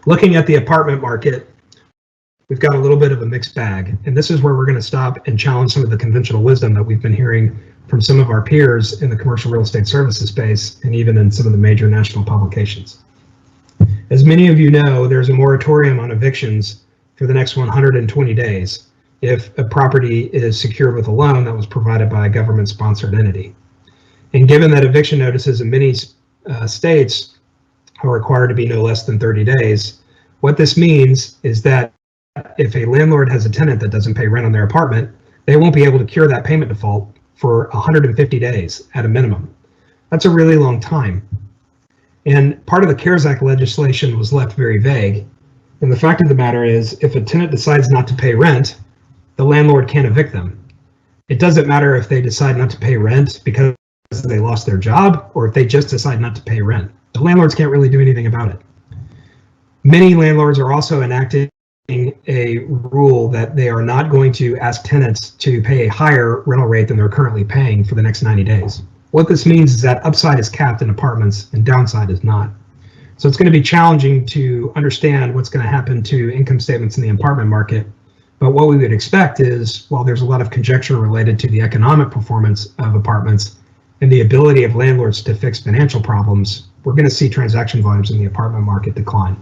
Looking at the apartment market, we've got a little bit of a mixed bag, and this is where we're going to stop and challenge some of the conventional wisdom that we've been hearing from some of our peers in the commercial real estate services space and even in some of the major national publications. As many of you know, there's a moratorium on evictions for the next 120 days if a property is secured with a loan that was provided by a government-sponsored entity. And given that eviction notices in many states are required to be no less than 30 days, what this means is that if a landlord has a tenant that doesn't pay rent on their apartment, they won't be able to cure that payment default for 150 days at a minimum. That's a really long time. And part of the CARES Act legislation was left very vague. And the fact of the matter is, if a tenant decides not to pay rent, the landlord can't evict them. It doesn't matter if they decide not to pay rent because they lost their job or if they just decide not to pay rent. The landlords can't really do anything about it. Many landlords are also enacting a rule that they are not going to ask tenants to pay a higher rental rate than they're currently paying for the next 90 days. What this means is that upside is capped in apartments and downside is not. So it's going to be challenging to understand what's going to happen to income statements in the apartment market. But what we would expect is, while there's a lot of conjecture related to the economic performance of apartments and the ability of landlords to fix financial problems, we're going to see transaction volumes in the apartment market decline.